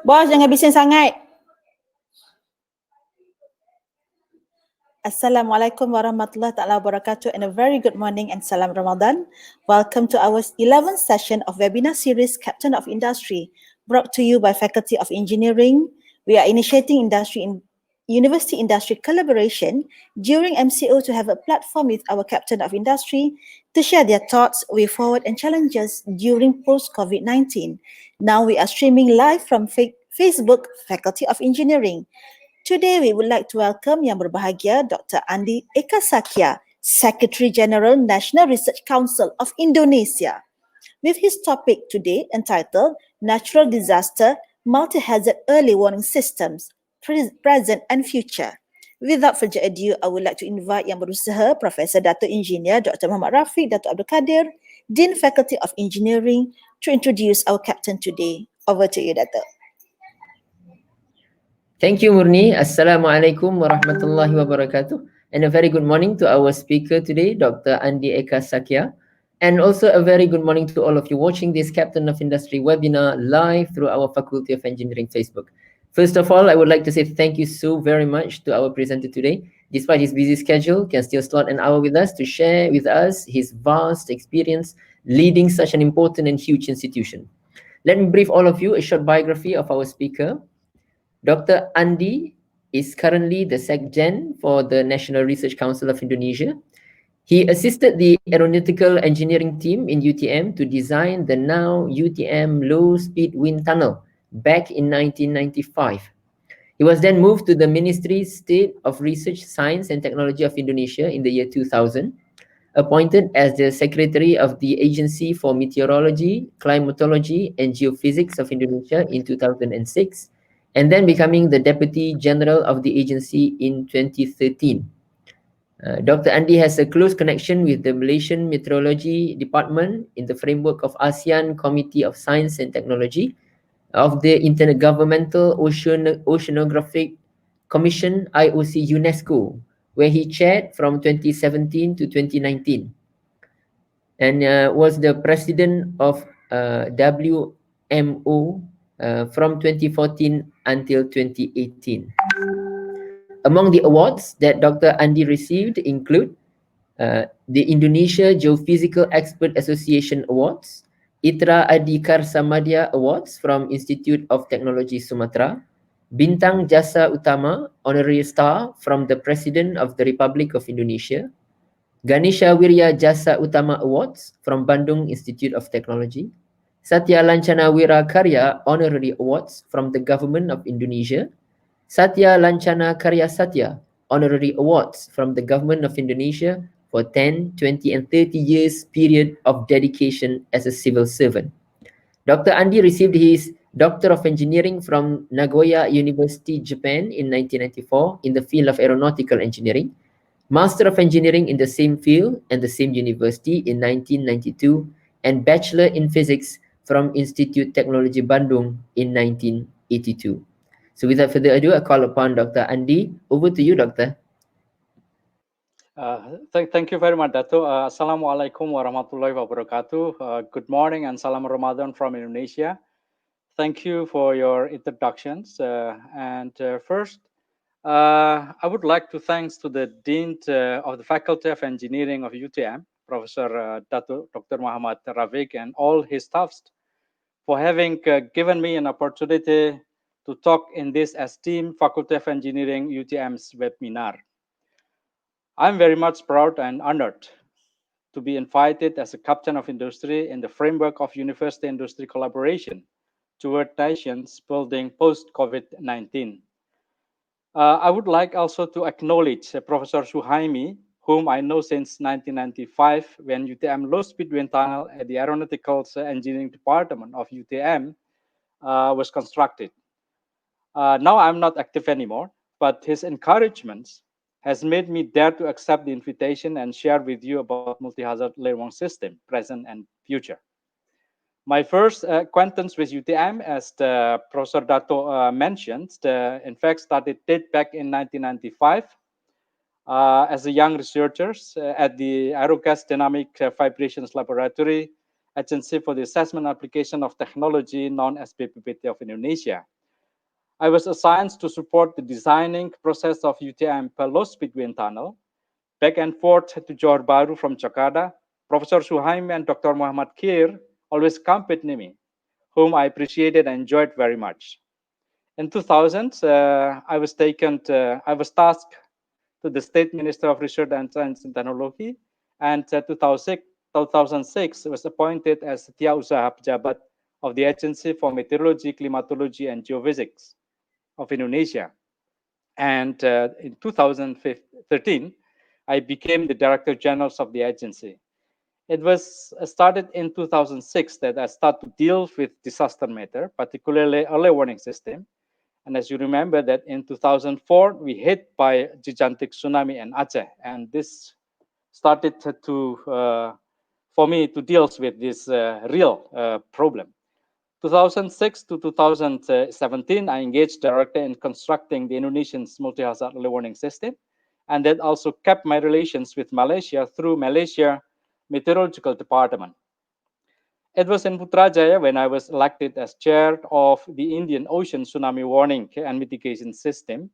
Bos, jangan bising sangat. Assalamualaikum warahmatullahi taala wabarakatuh and a very good morning and salam Ramadan. Welcome to our 11th session of webinar series Captain of Industry, brought to you by Faculty of Engineering. We are initiating university industry collaboration during MCO to have a platform with our Captain of Industry to share their thoughts, way forward and challenges during post-COVID-19. Now we are streaming live from Facebook Faculty of Engineering. Today, we would like to welcome Yang Berbahagia Dr. ANDI Eka SAKYA, Secretary General National Research Council of Indonesia, with his topic today entitled Natural Disaster, Multi-Hazard Early Warning Systems, Present and Future. Without further ado, I would like to invite Yang Berusaha, Professor Dato Engineer Dr. Muhammad Rafiq Dato Abdul Kadir, Dean Faculty of Engineering, to introduce our captain today. Over to you, Dato. Thank you, Murni. Assalamualaikum warahmatullahi wabarakatuh. And a very good morning to our speaker today, Dr. ANDI Eka SAKYA. And also a very good morning to all of you watching this Captain of Industry webinar live through our Faculty of Engineering Facebook. First of all, I would like to say thank you so very much to our presenter today. Despite his busy schedule, can still slot an hour with us to share with us his vast experience leading such an important and huge institution. Let me brief all of you a short biography of our speaker. Dr. ANDI is currently the SecGen for the National Research Council of Indonesia. He assisted the aeronautical engineering team in UTM to design the now UTM low-speed wind tunnel back in 1995. He was then moved to the Ministry State of Research, Science and Technology of Indonesia in the year 2000, appointed as the Secretary of the Agency for Meteorology, Climatology and Geophysics of Indonesia in 2006, and then becoming the Deputy General of the agency in 2013. Dr. ANDI has a close connection with the Malaysian Meteorology Department in the framework of ASEAN Committee of Science and Technology of the Intergovernmental Oceanographic Commission, IOC UNESCO, where he chaired from 2017 to 2019, and was the president of WMO from 2014 until 2018. Among the awards that Dr. ANDI received include the Indonesia Geophysical Expert Association Awards, ITRA Adi Karsamadya Awards from Institute of Technology Sumatra, Bintang Jasa Utama Honorary Star from the President of the Republic of Indonesia, Ganesha Wirya Jasa Utama Awards from Bandung Institute of Technology, Satya Lancana Wira Karya Honorary Awards from the Government of Indonesia, Satya Lancana Karya Satya Honorary Awards from the Government of Indonesia for 10, 20 and 30 years period of dedication as a civil servant. Dr. ANDI received his Doctor of Engineering from Nagoya University, Japan in 1994 in the field of aeronautical engineering, Master of Engineering in the same field and the same university in 1992, and Bachelor in Physics from Institute Technology Bandung in 1982. So without further ado, I call upon Dr. ANDI. Over to you, Doctor. Thank you very much, Dato. Assalamualaikum warahmatullahi wabarakatuh. Good morning and salam Ramadan from Indonesia. Thank you for your introductions. First, I would like to thanks to the Dean of the Faculty of Engineering of UTM, Professor Dato Dr. Muhammad Rafiq, and all his staffs for having given me an opportunity to talk in this esteemed Faculty of Engineering UTM's webinar. I'm very much proud and honored to be invited as a captain of industry in the framework of university industry collaboration toward nations building post-COVID-19. I would like also to acknowledge Professor Suhaimi, whom I know since 1995 when UTM low-speed wind tunnel at the Aeronautical Engineering Department of UTM was constructed. Now I'm not active anymore, but his encouragement has made me dare to accept the invitation and share with you about multi-hazard early warning system, present and future. My first acquaintance with UTM, as the Professor Dato mentioned, in fact started date back in 1995 as a young researcher at the Aerogas Dynamic Vibrations Laboratory Agency for the Assessment and Application of Technology, known as BPPT of Indonesia. I was assigned to support the designing process of UTM per low-speed wind tunnel, back and forth to Johor Bahru from Jakarta. Professor Suhaimi and Dr. Muhammad Kir always accompanied me, whom I appreciated and enjoyed very much. In 2000, I was tasked to the State Minister of Research and Science and Technology, and 2006 was appointed as Setiausaha Pejabat of the Agency for Meteorology, Climatology, and Geophysics of Indonesia. And in 2013, I became the Director General of the agency. It was started in 2006 that I started to deal with disaster matter, particularly early warning system. And as you remember that in 2004, we hit by gigantic tsunami in Aceh. And this started for me to deal with this real problem. 2006 to 2017, I engaged directly in constructing the Indonesian's multi-hazard early warning system. And that also kept my relations with Malaysia through Malaysia Meteorological Department. It was in Putrajaya when I was elected as chair of the Indian Ocean Tsunami Warning and Mitigation System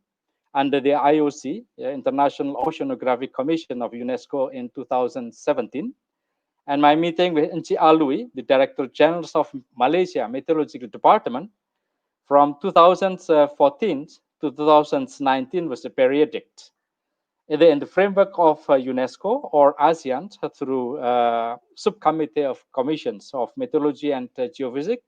under the IOC, International Oceanographic Commission of UNESCO in 2017. And my meeting with Encik Alwi, the Director General of Malaysia Meteorological Department, from 2014 to 2019 was a periodic, either in the framework of UNESCO or ASEAN through subcommittee of commissions of meteorology and geophysics,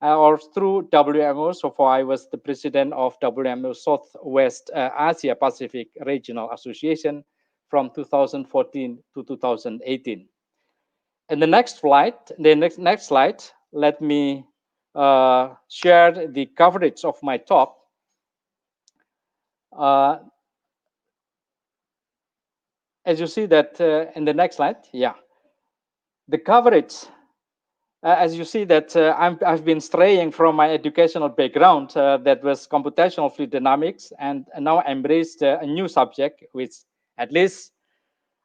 or through WMO. So far, I was the president of WMO Southwest Asia Pacific Regional Association from 2014 to 2018. In the next slide, let me share the coverage of my talk. As you see that in the next slide, the coverage, as you see that I've been straying from my educational background that was computational fluid dynamics, and now embraced a new subject, which at least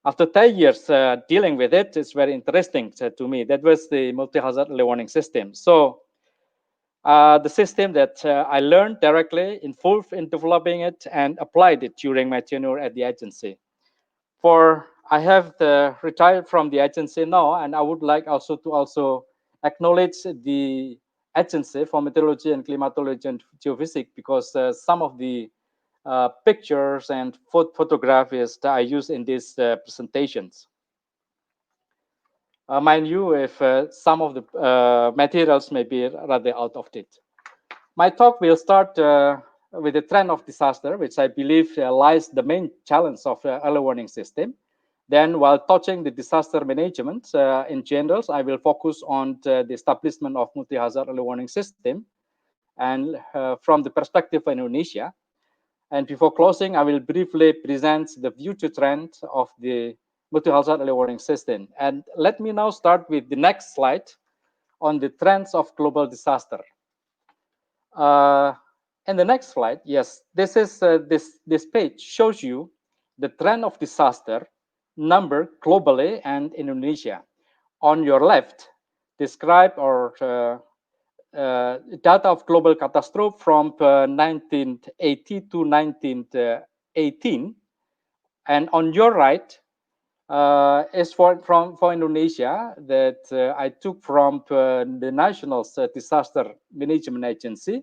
after 10 years dealing with it, it's very interesting to me. That was the multi-hazard early warning system. So the system that I learned directly, involved in developing it and applied it during my tenure at the agency. For I have retired from the agency now, and I would like also to acknowledge the agency for meteorology and climatology and geophysics, because some of the pictures and photographs that I use in these presentations. Mind you, if some of the materials may be rather out of date. My talk will start with the trend of disaster, which I believe lies the main challenge of early warning system. Then, while touching the disaster management in general, I will focus on the establishment of multi-hazard early warning system, and from the perspective of Indonesia. And before closing, I will briefly present the future trend of the multi-hazard early warning system. And let me now start with the next slide on the trends of global disaster. And the next slide, yes, this is this page shows you the trend of disaster number globally and Indonesia. On your left, describe or data of global catastrophe from 1980 to 1918, and on your right is for Indonesia that I took from the National Disaster Management Agency.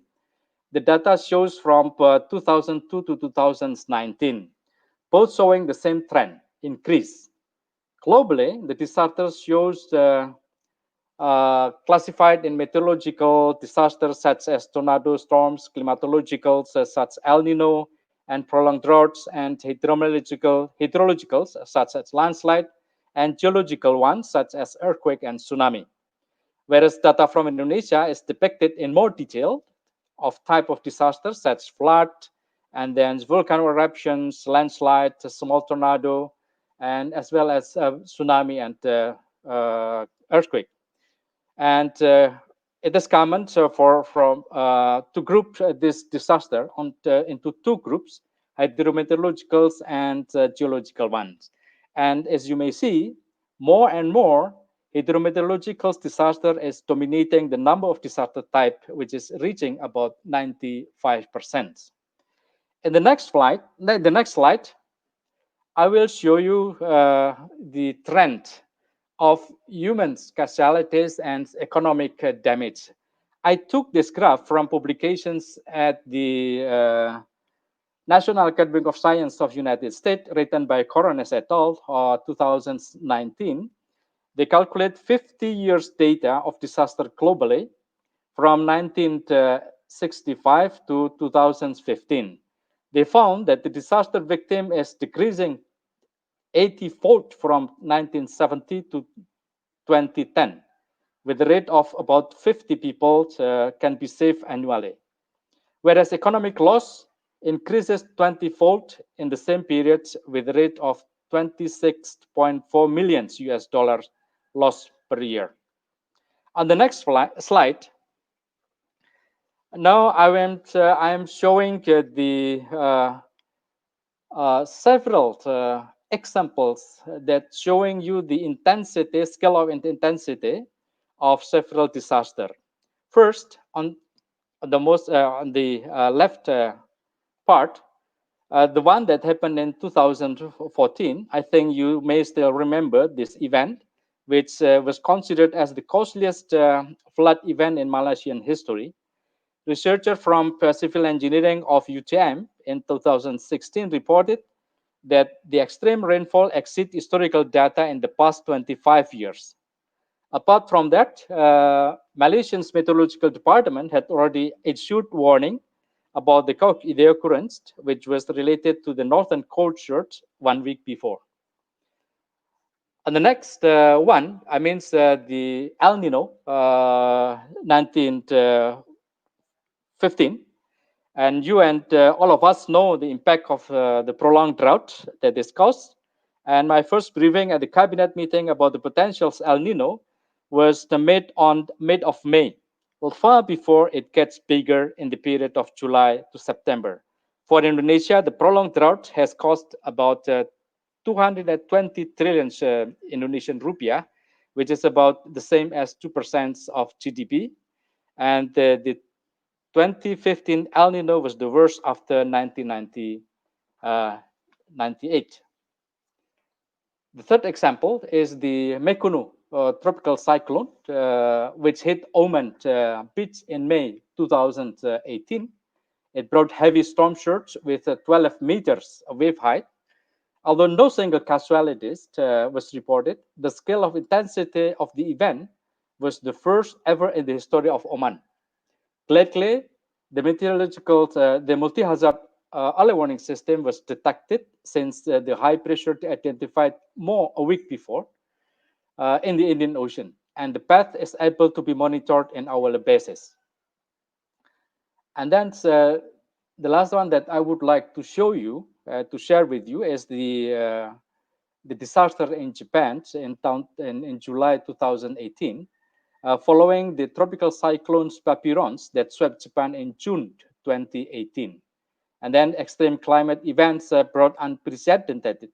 The data shows from 2002 to 2019, both showing the same trend, increase. Globally, the disaster shows classified in meteorological disasters such as tornado storms, climatological such as El Nino and prolonged droughts, and hydrologicals such as landslide, and geological ones such as earthquake and tsunami. Whereas data from Indonesia is depicted in more detail of type of disasters such as flood, and then volcano eruptions, landslide, small tornado, and as well as tsunami and earthquake. And it is common to group this disaster into two groups, hydrometeorologicals and geological ones. And as you may see, more and more Hydrometeorological disaster is dominating the number of disaster type, which is reaching about 95%. In the next slide, I will show you the trend of human casualties and economic damage. I took this graph from publications at the National Academy of Science of United States, written by Corones et al. 2019. They calculate 50 years data of disaster globally from 1965 to 2015. They found that the disaster victim is decreasing 80-fold from 1970 to 2010, with a rate of about 50 people can be saved annually. Whereas economic loss increases 20-fold in the same period with a rate of 26.4 million US dollars loss per year. On the next slide, now I am showing the several examples that showing you the intensity, scale of intensity of several disaster. First, on the left part, the one that happened in 2014, I think you may still remember this event, which was considered as the costliest flood event in Malaysian history. Researchers from civil engineering of UTM in 2016 reported that the extreme rainfall exceeds historical data in the past 25 years. Apart from that, Malaysia's meteorological department had already issued warning about the the occurrence, which was related to the northern cold surge 1 week before. And the next one, I mean the El Nino 1915. And you and all of us know the impact of the prolonged drought that is caused. And my first briefing at the cabinet meeting about the potentials El Nino was the mid of May, well, far before it gets bigger in the period of July to September. For Indonesia, the prolonged drought has cost about 220 trillion Indonesian rupiah, which is about the same as 2% of GDP. And the 2015 El Nino was the worst after 1998. The third example is the Mekunu tropical cyclone, which hit Oman beach in May 2018. It brought heavy storm surge with 12 meters of wave height. Although no single casualties was reported, the scale of intensity of the event was the first ever in the history of Oman. Lately, the multi-hazard early warning system was detected since the high pressure identified more a week before in the Indian Ocean, and the path is able to be monitored in hourly basis. And then the last one that I would like to show you, to share with you, is the disaster in Japan in July 2018. Following the tropical cyclones Papyrons that swept Japan in June 2018. And then extreme climate events brought unprecedented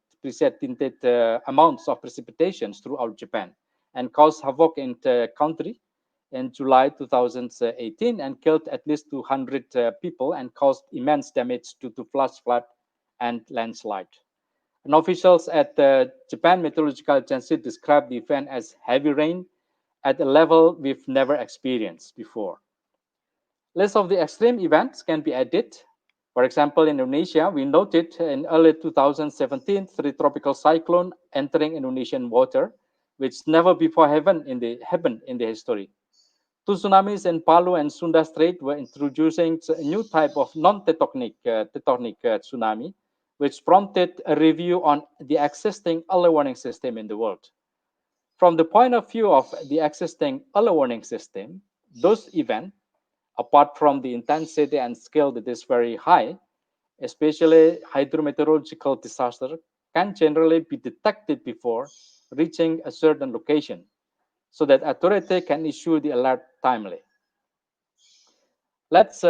amounts of precipitations throughout Japan and caused havoc in the country in July 2018 and killed at least 200 people and caused immense damage due to flash flood and landslide. And officials at the Japan Meteorological Agency described the event as heavy rain at a level we've never experienced before. List of the extreme events can be added. For example, in Indonesia, we noted in early 2017 three tropical cyclone entering Indonesian water, which never before happened in the history. Two tsunamis in Palu and Sunda Strait were introducing a new type of non-tectonic tsunami, which prompted a review on the existing early warning system in the world. From the point of view of the existing early warning system, those events, apart from the intensity and scale that is very high, especially hydrometeorological disaster, can generally be detected before reaching a certain location, so that authority can issue the alert timely. Let's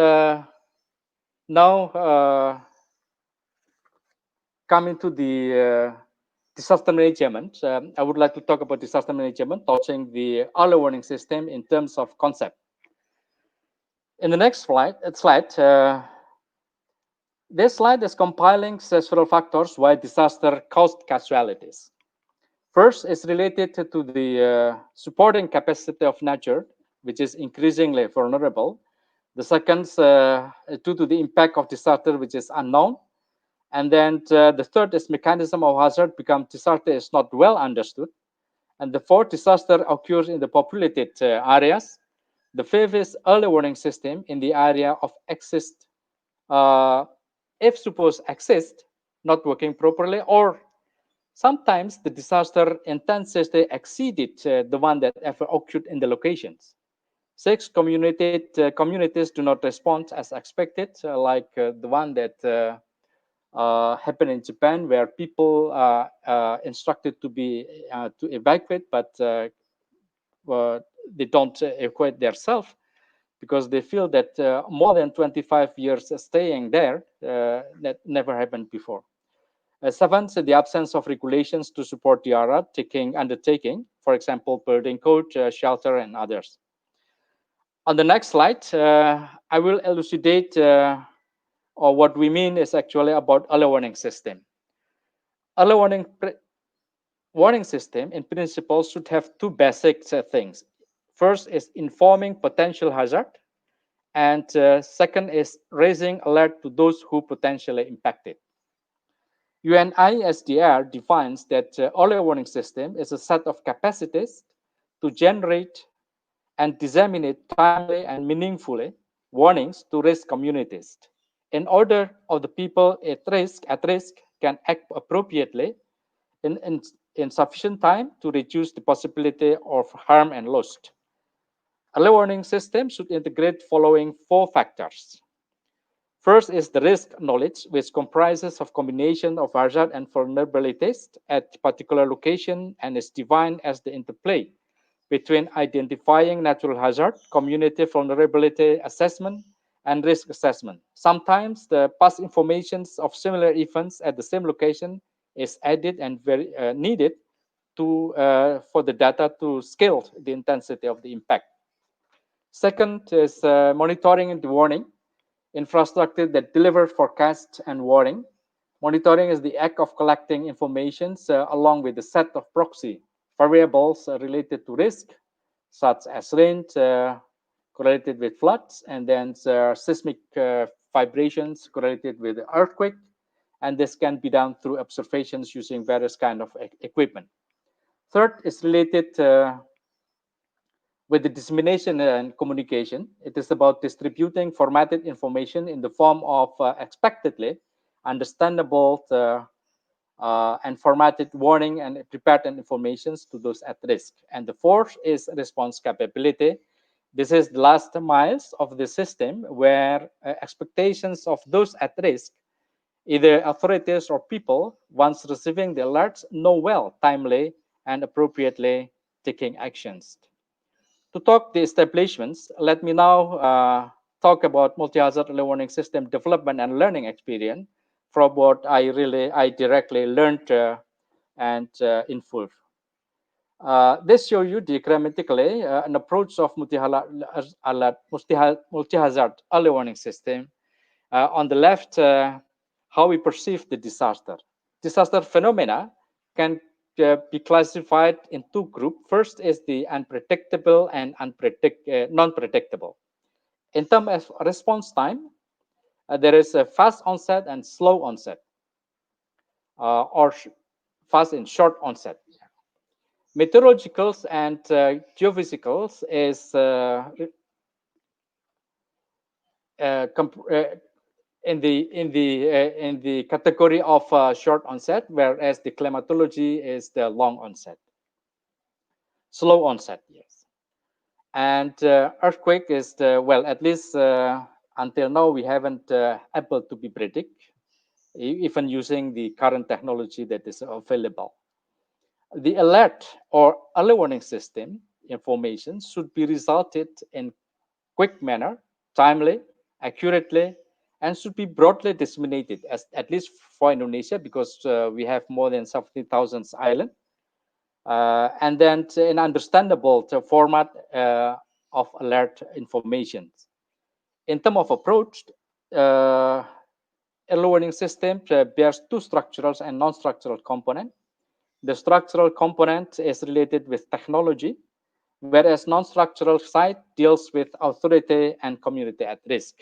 now come into the disaster management, I would like to talk about disaster management, touching the early warning system in terms of concept. In the next slide, this slide is compiling several factors why disaster caused casualties. First is related to the supporting capacity of nature, which is increasingly vulnerable. The second, due to the impact of disaster, which is unknown. And then the third is mechanism of hazard become disaster is not well understood. And the fourth, disaster occurs in the populated areas. The fifth is early warning system in the area of exist, if suppose exist, not working properly, or sometimes the disaster intensity exceeded the one that ever occurred in the locations. Six, communities do not respond as expected, like the one that happened in Japan, where people are instructed to be to evacuate, but they don't evacuate themselves because they feel that more than 25 years staying there, that never happened before. Seventh, the absence of regulations to support the undertaking, for example, building code, shelter, and others. On the next slide, I will elucidate or what we mean is actually about early warning system. Early warning system in principle should have two basic things. First is informing potential hazard, and second is raising alert to those who potentially impacted. UNISDR defines that early warning system is a set of capacities to generate and disseminate timely and meaningfully warnings to risk communities in order of the people at risk can act appropriately in sufficient time to reduce the possibility of harm and loss. Early warning system should integrate following four factors. First is the risk knowledge, which comprises of combination of hazard and vulnerabilities at particular location and is defined as the interplay between identifying natural hazard, community vulnerability assessment, and risk assessment. Sometimes the past informations of similar events at the same location is added and very needed to for the data to scale the intensity of the impact. Second is monitoring and warning, infrastructure that delivers forecast and warning. Monitoring is the act of collecting information along with a set of proxy variables related to risk, such as rain correlated with floods, and then seismic vibrations correlated with earthquake. And this can be done through observations using various kind of equipment. Third is related with the dissemination and communication. It is about distributing formatted information in the form of expectedly understandable and formatted warning and prepared informations to those at risk. And the fourth is response capability. This is the last miles of the system where expectations of those at risk, either authorities or people, once receiving the alerts, know well, timely, and appropriately taking actions. To talk the establishments, let me now talk about multi-hazard early warning system development and learning experience from what I directly learned and in full. This shows you diagrammatically an approach of multi-hazard early warning system. On the left, how we perceive the disaster. Disaster phenomena can be classified in two groups. First is the unpredictable and non-predictable. In terms of response time, there is a fast onset and slow onset, or fast and short onset. Meteorologicals and geophysicals is in the category of short onset, whereas the climatology is the long onset, slow onset. Yes, and earthquake is the, well, at least until now we haven't able to be predict, even using the current technology that is available. The alert or early warning system information should be resulted in quick manner, timely, accurately, and should be broadly disseminated, as at least for Indonesia, because we have more than 70,000 islands, and then in understandable format of alert information. In terms of approach, early warning system bears two structural and non-structural components. The structural component is related with technology, whereas non-structural side deals with authority and community at risk.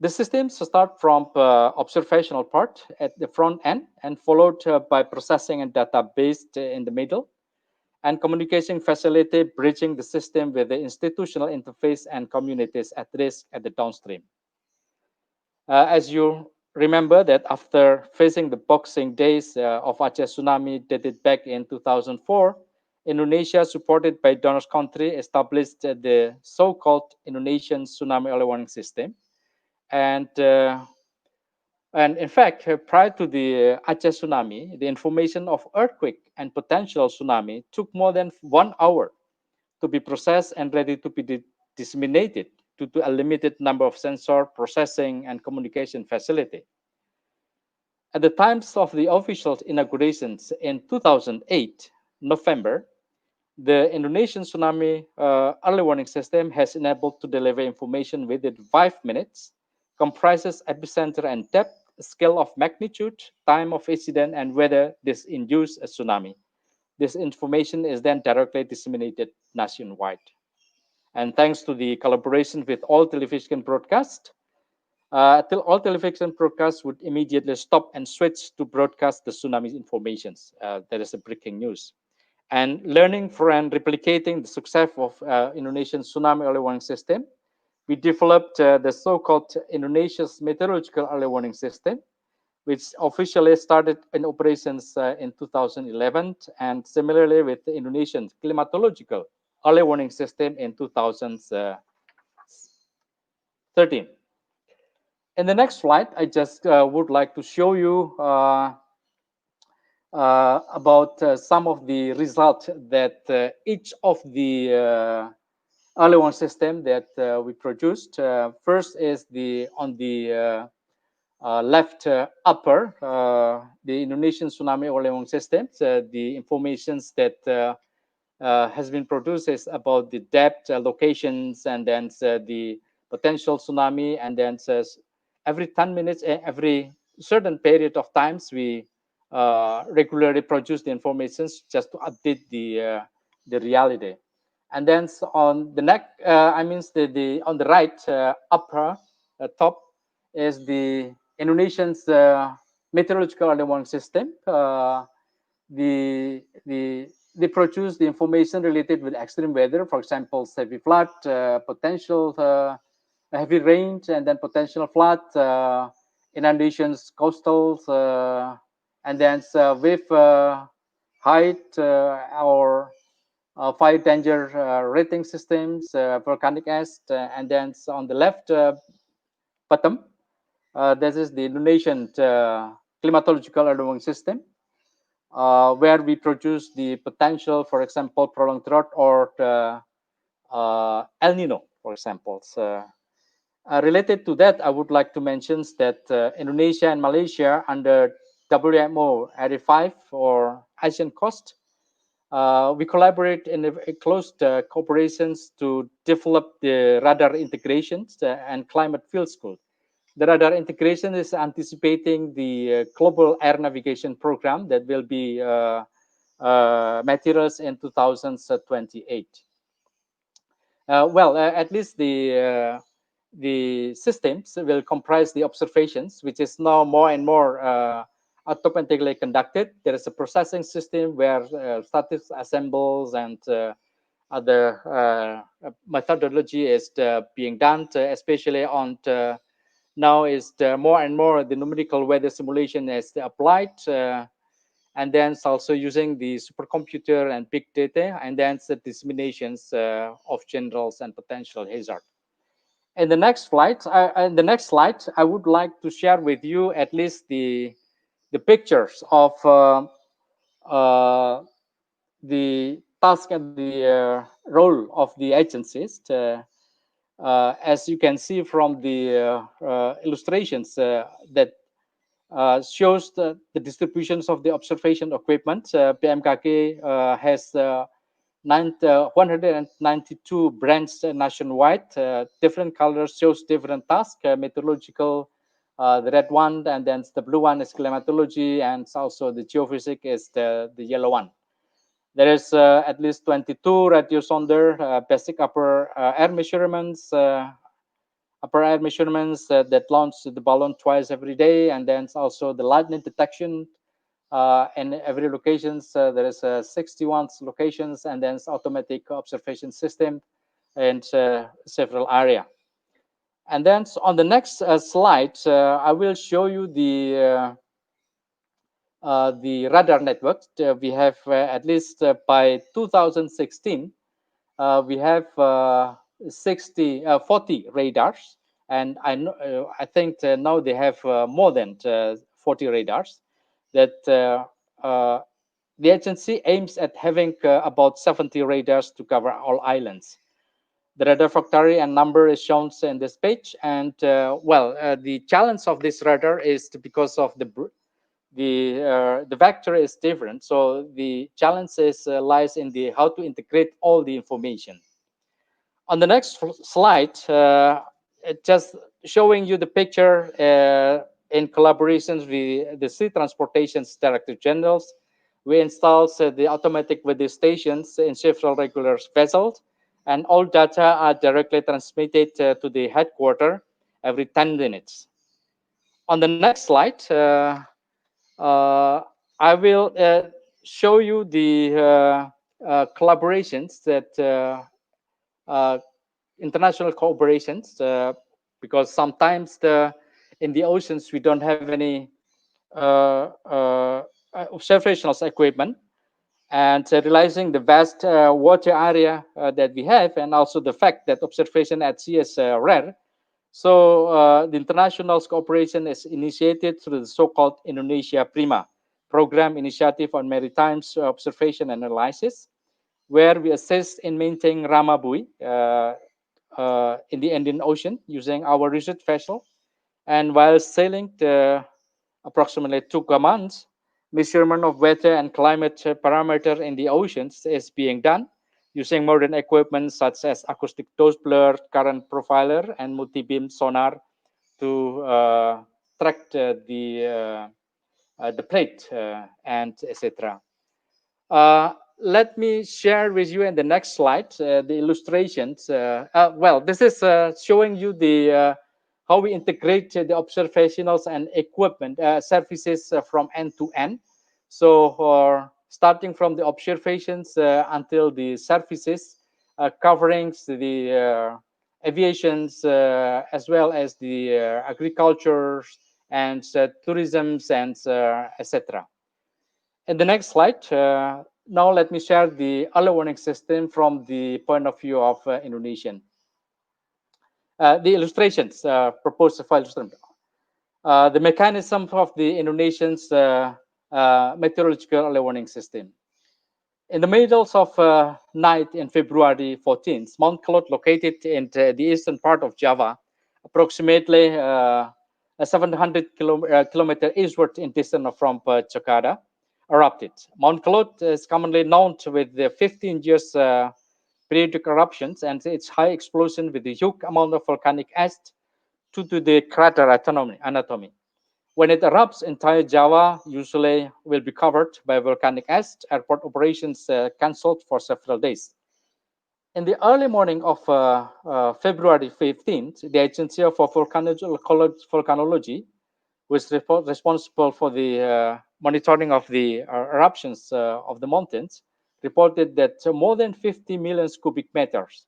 The systems start from observational part at the front end and followed by processing and database in the middle, and communication facility bridging the system with the institutional interface and communities at risk at the downstream. As you remember that after facing the boxing days of Aceh tsunami dated back in 2004, Indonesia, supported by donors country, established the so-called Indonesian tsunami early warning system. And in fact, prior to the Aceh tsunami, the information of earthquake and potential tsunami took more than 1 hour to be processed and ready to be disseminated due to a limited number of sensor processing and communication facility. At the times of the official inaugurations in 2008, November, the Indonesian tsunami early warning system has enabled to deliver information within 5 minutes, comprises epicenter and depth, scale of magnitude, time of incident, and whether this induced a tsunami. This information is then directly disseminated nationwide. And thanks to the collaboration with all television broadcasts, all television broadcasts would immediately stop and switch to broadcast the tsunami informations. That is a breaking news. And learning from and replicating the success of Indonesian tsunami early warning system, we developed the so-called Indonesia's meteorological early warning system, which officially started in operations in 2011, and similarly with the Indonesian climatological early warning system in 2013. In the next slide, I just would like to show you about some of the results that each of the early warning system that we produced. First is on the left upper, the Indonesian tsunami early warning system. The informations that has been produced is about the depth, locations, and then the potential tsunami, and then every 10 minutes, every certain period of times, we regularly produce the information just to update the reality. And then on the neck, I mean the on the right upper top is the Indonesian's meteorological early warning system. They produce the information related with extreme weather, for example, heavy flood, potential heavy rain, and then potential flood, inundations, coastals, and then with height or fire danger rating systems, volcanic ash, and then on the left bottom, this is the Indonesian climatological early warning system, where we produce the potential, for example, prolonged drought or El Nino, for example. Related to that, I would like to mention that Indonesia and Malaysia under WMO Area 5 or Asian Coast, we collaborate in a close cooperations to develop the radar integrations and climate field school. The radar integration is anticipating the global air navigation program that will be materials in 2028. At least the systems will comprise the observations, which is now more and more automatically conducted. There is a processing system where statistics assembles and other methodology is being done, especially on now is more and more the numerical weather simulation is applied, and then it's also using the supercomputer and big data, and then the disseminations of generals and potential hazard. In the next slide, I would like to share with you at least the pictures of the task and the role of the agencies. As you can see from the illustrations that shows the distributions of the observation equipment. PMKK has 192 brands nationwide. Different colors shows different tasks. Meteorological, the red one, and then the blue one is climatology, and also the geophysics is the yellow one. There is at least 22 radio sonder, basic upper air measurements that launch the balloon twice every day, and then also the lightning detection in every locations. There is 61 locations, and then automatic observation system in several area. And then on the next slide, I will show you the radar network. We have at least by 2016, we have 40 radars, and I think now they have more than 40 radars. That the agency aims at having about 70 radars to cover all islands. The radar factory and number is shown in this page, and the challenge of this radar is because of the vector is different, so the challenge is lies in the how to integrate all the information. On the next slide, just showing you the picture in collaborations with the Sea Transportation's Director Generals. We installed the automatic weather stations in several regular vessels, and all data are directly transmitted to the headquarters every 10 minutes. On the next slide, I will show you the collaborations that international cooperations, because sometimes in the oceans we don't have any observational equipment, and realizing the vast water area that we have, and also the fact that observation at sea is rare. So the international cooperation is initiated through the so-called Indonesia Prima program initiative on maritime observation and analysis, where we assist in maintaining Rama buoy in the Indian Ocean using our research vessel. And while sailing approximately 2 months, measurement of weather and climate parameter in the oceans is being done using modern equipment such as acoustic Doppler, current profiler, and multi-beam sonar to track the plate and etc. Let me share with you in the next slide the illustrations. This is showing you the how we integrate the observationals and equipment services from end to end. So starting from the observations until the services covering the aviations as well as the agriculture and tourism and etc. In the next slide, now let me share the early warning system from the point of view of Indonesian. The illustrations proposed for illustration. The mechanism of the Indonesian's meteorological early warning system. In the middle of night in February 14th, Mount Kelot, located in the eastern part of Java, approximately 700 kilometer eastward in distance from Jakarta, erupted. Mount Kelot is commonly known with the 15 years periodic eruptions and its high explosion with a huge amount of volcanic ash due to the crater anatomy. When it erupts, entire Java usually will be covered by volcanic ash. Airport operations cancelled for several days. In the early morning of February 15th, the Agency for Volcanology, was responsible for the monitoring of the eruptions of the mountains, reported that more than 50 million cubic meters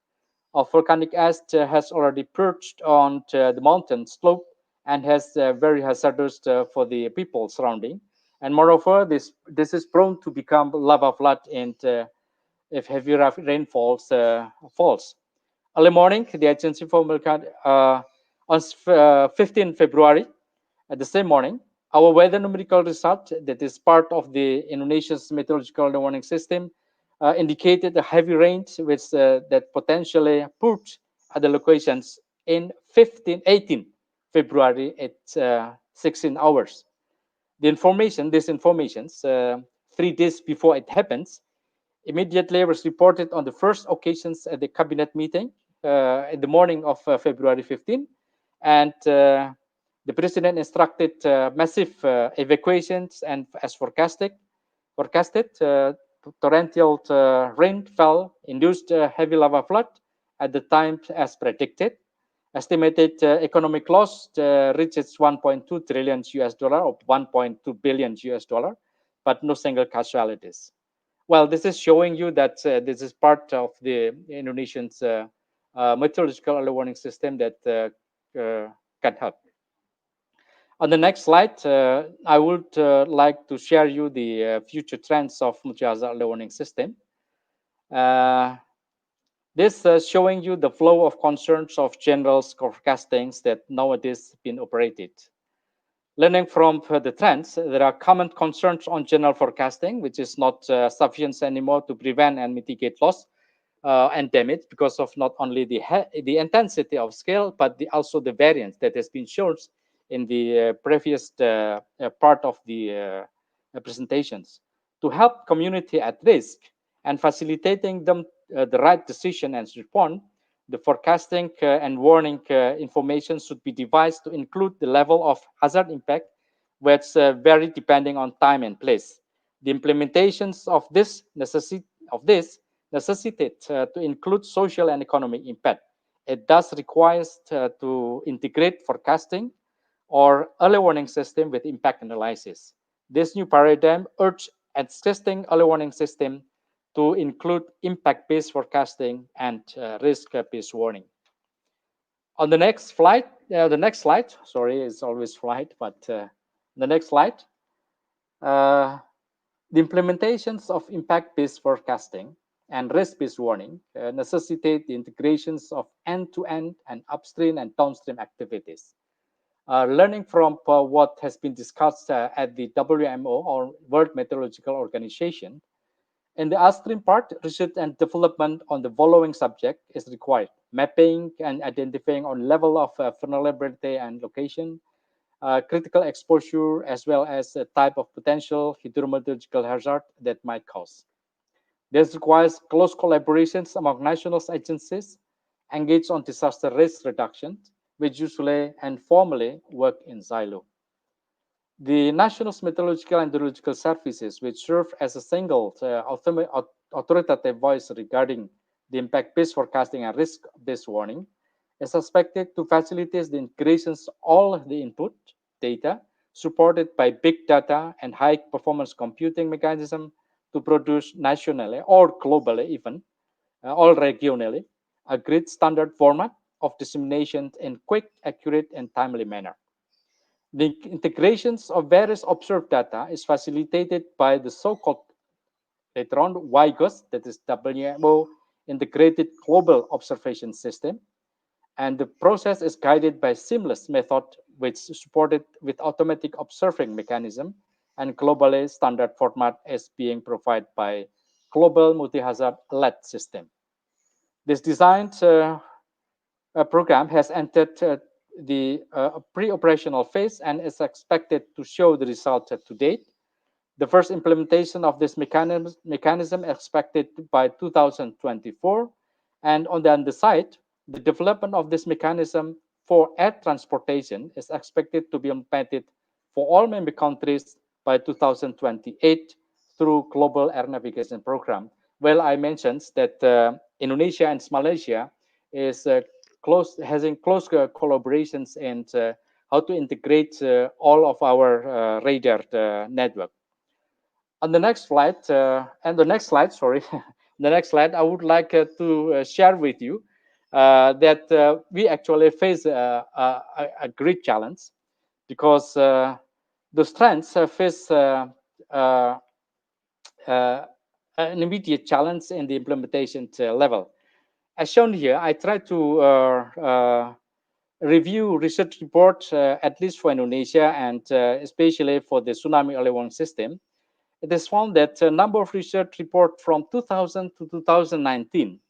of volcanic ash has already purged on the mountain slope and has very hazardous for the people surrounding. And moreover, this is prone to become lava flood and if heavy rainfalls falls. Early morning, the Agency for on 15 February, at the same morning, our weather numerical result that is part of the Indonesia's meteorological warning system indicated a heavy rain which that potentially put other locations in 18 February at 16 hours. This information, 3 days before it happens, immediately was reported on the first occasions at the cabinet meeting in the morning of February 15, and the president instructed massive evacuations, and as forecasted, torrential rain fell, induced heavy lava flood at the time as predicted. Estimated economic loss reaches 1.2 trillion US dollar or 1.2 billion US dollar, but no single casualties. Well, this is showing you that this is part of the Indonesian's meteorological early warning system that can help. On the next slide, I would like to share you the future trends of multi-hazard early warning system. This showing you the flow of concerns of general forecastings that nowadays been operated. Learning from the trends, there are common concerns on general forecasting, which is not sufficient anymore to prevent and mitigate loss and damage because of not only the intensity of scale, but also the variance that has been shown in the previous part of the presentations. To help community at risk and facilitating them the right decision and respond, the forecasting and warning information should be devised to include the level of hazard impact, which vary depending on time and place. The implementations of this necessitate to include social and economic impact. It thus requires to integrate forecasting or early warning system with impact analysis. This new paradigm urges existing early warning system to include impact-based forecasting and risk-based warning. On the next slide, sorry, it's always slide, but the next slide, the implementations of impact-based forecasting and risk-based warning necessitate the integrations of end-to-end and upstream and downstream activities. Learning from what has been discussed at the WMO, or World Meteorological Organization, in the upstream part, research and development on the following subject is required: mapping and identifying on level of vulnerability and location, critical exposure, as well as a type of potential hydrometeorological hazard that might cause. This requires close collaborations among national agencies engaged on disaster risk reduction, which usually and formally work in silo. The National Meteorological and Hydrological Services, which serve as a single authoritative voice regarding the impact-based forecasting and risk-based warning, is expected to facilitate the integrations of all the input data supported by big data and high-performance computing mechanism to produce nationally or globally even, or regionally, a grid standard format of dissemination in quick, accurate, and timely manner. The integrations of various observed data is facilitated by the so-called later on WIGOS, that is WMO Integrated Global Observation System, and the process is guided by seamless method which is supported with automatic observing mechanism, and globally standard format is being provided by Global Multi-Hazard Alert System. This designed program has entered the pre-operational phase and is expected to show the result to date. The first implementation of this mechanism expected by 2024, and on the other side, the development of this mechanism for air transportation is expected to be implemented for all member countries by 2028 through Global Air Navigation Program. Well, I mentioned that Indonesia and Malaysia is having close collaborations and how to integrate all of our radar network. On the next slide, the next slide, I would like to share with you that we actually face a great challenge, because the strengths face an immediate challenge in the implementation level. As shown here, I try to review research reports, at least for Indonesia and especially for the tsunami early warning system. It is found that a number of research reports from 2000 to 2019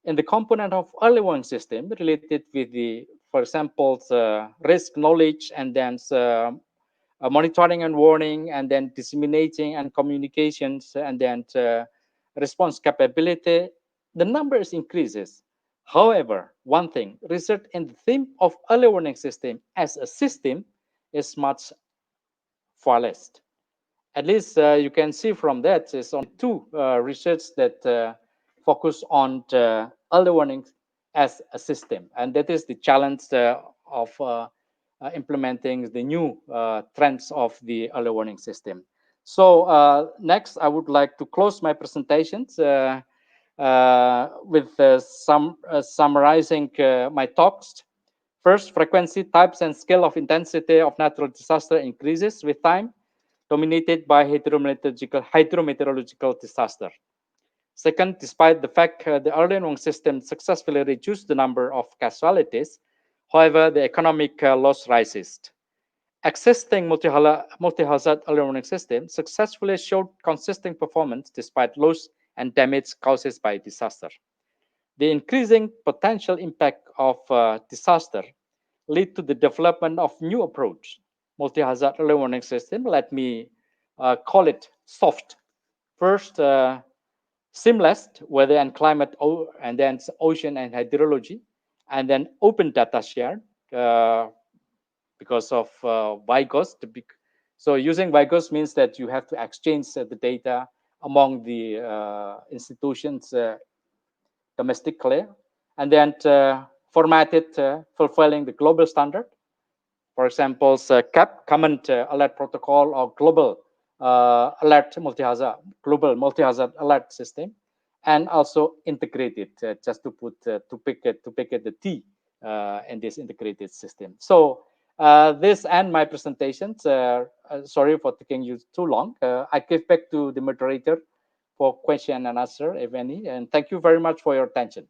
in the component of early warning system related with the, for example, risk knowledge, and then monitoring and warning, and then disseminating and communications, and then response capability, the numbers increases. However, one thing, research in the theme of early warning system as a system is much far less. At least you can see from that is only two research that focus on early warning as a system, and that is the challenge of implementing the new trends of the early warning system. So next, I would like to close my presentations with summarizing my talks. First, frequency, types, and scale of intensity of natural disaster increases with time, dominated by hydrometeorological disaster. Second, despite the fact the early warning system successfully reduced the number of casualties, however, the economic loss rises. Existing multi-hazard early warning system successfully showed consistent performance despite loss and damage caused by disaster. The increasing potential impact of disaster lead to the development of new approach, multi-hazard early warning system. Let me call it soft. First, seamless weather and climate, and then ocean and hydrology, and then open data share because of WIGOS. So using WIGOS means that you have to exchange the data among the institutions domestically, and then formatted fulfilling the global standard. For example, CAP, Common Alert Protocol, or Global Alert Multi-Hazard, Global Multi-Hazard Alert System, and also integrated, just to put to pick it the T in this integrated system. So this and my presentations. Sorry for taking you too long. I give back to the moderator for question and answer, if any, and thank you very much for your attention.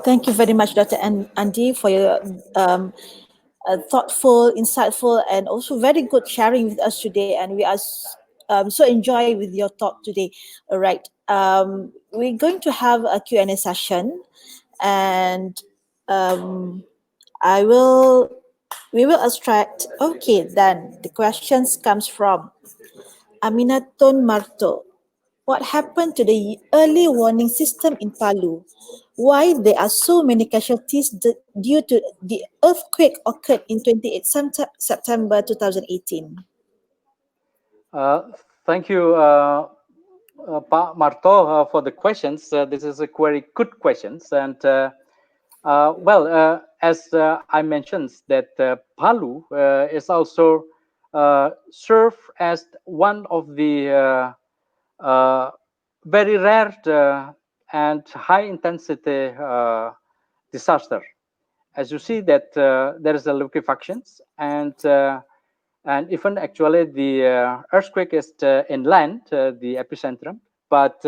Thank you very much, Dr. Andi, for your thoughtful, insightful, and also very good sharing with us today. And we are so enjoy with your talk today. All right. We're going to have a Q&A session, and we will abstract. Okay, then the questions comes from Aminatun Marto. What happened to the early warning system in Palu? Why there are so many casualties due to the earthquake occurred in 28 September 2018? Thank you, Pa Marto, for the questions. This is a very good questions, and well, as I mentioned, that Palu is also served as one of the very rare and high intensity disaster. As you see that there is a liquefaction, and even actually the earthquake is inland, the epicentrum, but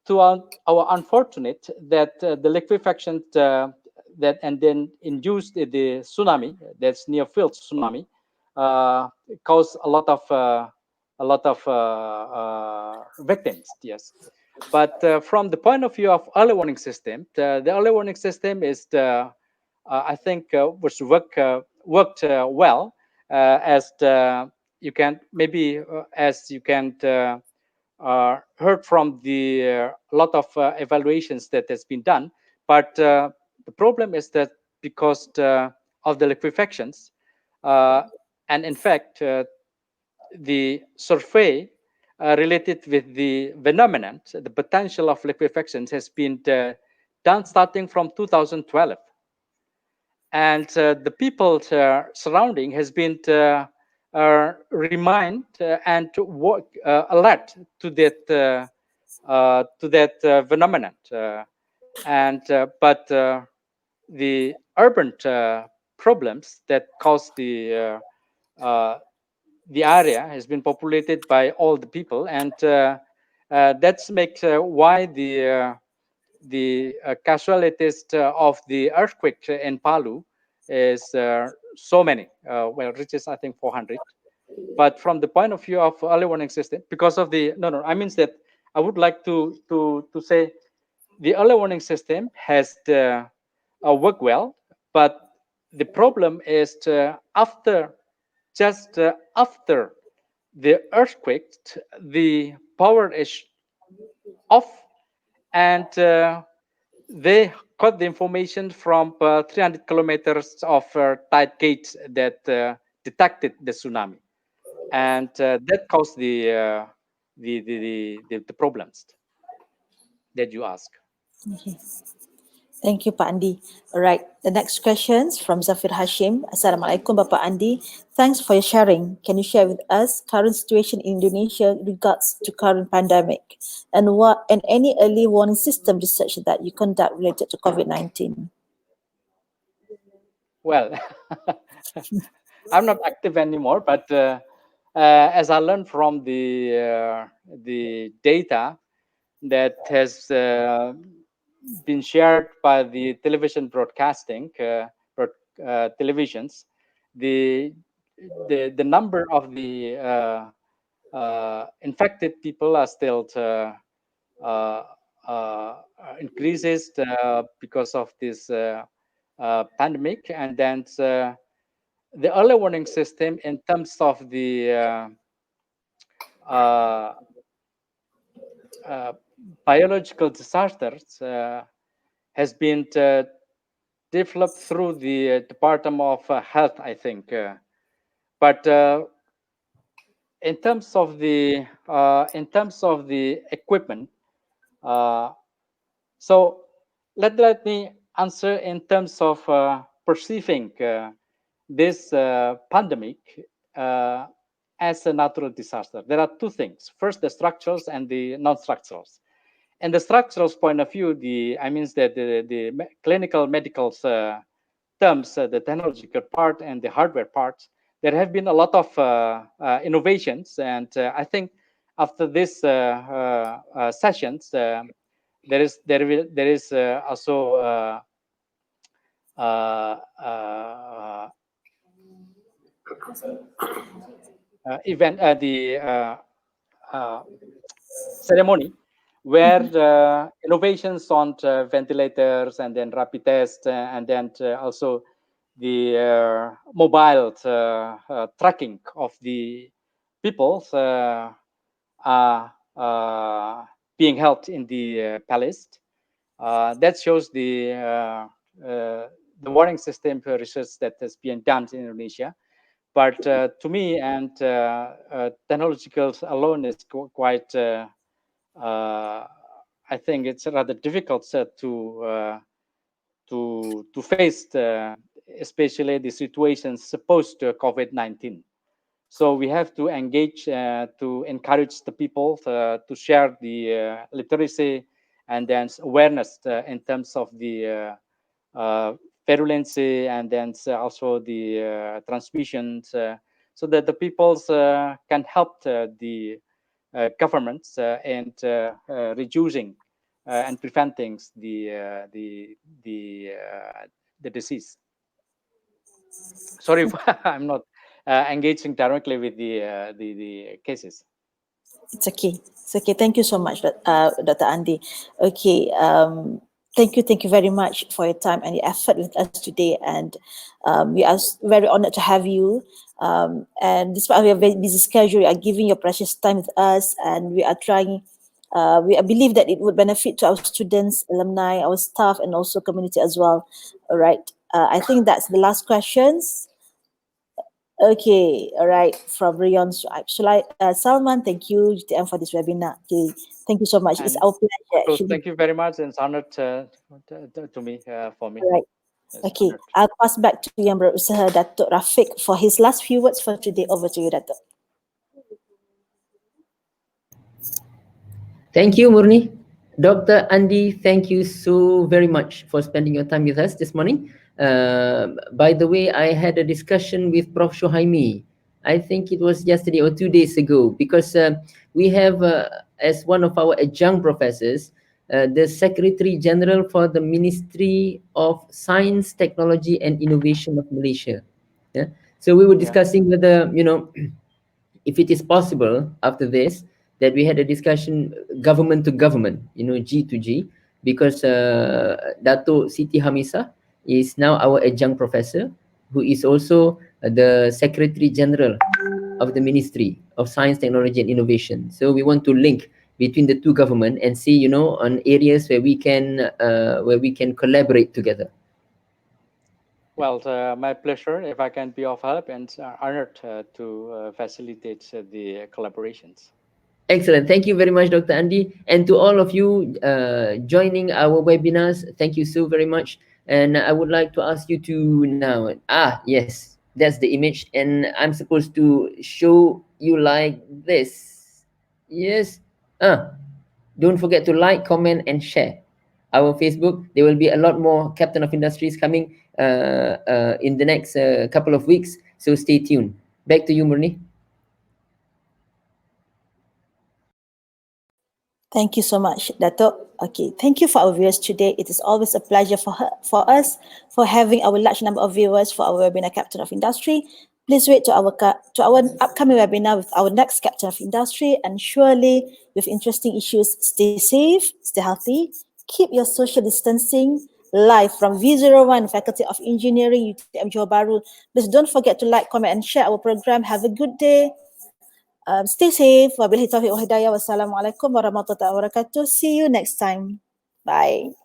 to our unfortunate that the liquefaction that and then induced the tsunami, that's near field tsunami, caused a lot of victims. Yes, but from the point of view of early warning system, the early warning system is I think was worked well, as you can maybe as you can heard from the lot of evaluations that has been done. But the problem is that because of the liquefactions, and in fact the survey related with the phenomenon, the potential of liquefactions has been done starting from 2012, and the people surrounding has been remind and work alert to that phenomenon, and but the urban problems that cause the area has been populated by all the people, and that's makes why the casualties of the earthquake in Palu is so many. Well, reaches I think 400. But from the point of view of early warning system, because of the I mean that I would like to say the early warning system has worked well, but the problem is just after the earthquake, the power is off, and they got the information from 300 kilometers of tide gauge that detected the tsunami, and that caused the problems that you ask. Okay. Thank you, Pak Andi. All right, the next questions from Zafir Hashim. Assalamualaikum, Bapak Andi. Thanks for your sharing. Can you share with us current situation in Indonesia regards to current pandemic and any early warning system research that you conduct related to COVID-19? Well, I'm not active anymore, but as I learned from the data that has been shared by the television broadcasting televisions, the number of the infected people are still increases because of this pandemic, and then the early warning system in terms of the biological disasters has been developed through the Department of Health, I think. But in terms of the equipment, so let me answer in terms of perceiving this pandemic as a natural disaster. There are two things: first, the structurals and the non-structurals. And the structurals point of view, I mean that the clinical medical terms, the technological part and the hardware parts, there have been a lot of innovations, and I think after this sessions, there is also event the ceremony where innovations on ventilators and then rapid tests and then also the mobile tracking of the people are being held in the palace. That shows the warning system research that has been done in Indonesia. But to me, and technological alone is quite, I think it's rather difficult to face, especially the situations post COVID-19. So we have to engage to encourage the people to share the literacy and then awareness in terms of the virulency and then also the transmissions, so that the peoples can help the governments and reducing and preventing the disease. Sorry if I'm not engaging directly with the cases. It's okay. It's okay. Thank you so much, Dr. Andi. Okay. Thank you very much for your time and your effort with us today. And we are very honored to have you. And despite our very busy schedule, you are giving your precious time with us, and we are trying. We believe that it would benefit to our students, alumni, our staff, and also community as well. All right. I think that's the last questions. Okay, all right, from Rayon Salman, thank you, UTM, for this webinar. Okay, thank you so much. It's And our pleasure. so Actually. thank you very much, and it's honored to me, for me. All right. It's Okay, honored. I'll pass back to Yang Berusaha, Datuk Rafiq, for his last few words for today. Over to you, Datuk. Thank you, Murni. Dr. Andi, thank you so very much for spending your time with us this morning. By the way, I had a discussion with Prof. Shohaimi. I think it was yesterday or 2 days ago, because we have, as one of our adjunct professors, the Secretary General for the Ministry of Science, Technology and Innovation of Malaysia. Yeah. So we were Yeah. discussing whether, if it is possible after this, that we had a discussion government to government, G to G, because Dato Siti Hamisa is now our adjunct professor, who is also the Secretary General of the Ministry of Science, Technology and Innovation. So we want to link between the two government and see, on areas where we can collaborate together. Well, my pleasure if I can be of help, and honored to facilitate the collaborations. Excellent. Thank you very much, Dr. Andy. And to all of you joining our webinars, thank you so very much. And I would like to ask you to now, yes, that's the image. And I'm supposed to show you like this. Yes. Don't forget to like, comment, and share our Facebook. There will be a lot more Captain of Industries coming in the next couple of weeks. So stay tuned. Back to you, Murni. Thank you so much, Dato'. Okay, thank you for our viewers today. It is always a pleasure for us for having our large number of viewers for our webinar, Captain of Industry. Please wait to our upcoming webinar with our next Captain of Industry, and surely with interesting issues. Stay safe, stay healthy, keep your social distancing. Live from V01 Faculty of Engineering, UTM Johor Bahru. Please don't forget to like, comment, and share our program. Have a good day. Stay safe. Wabillahi taufiq wa hidayah. Wassalamualaikum warahmatullahi wabarakatuh. See you next time. Bye.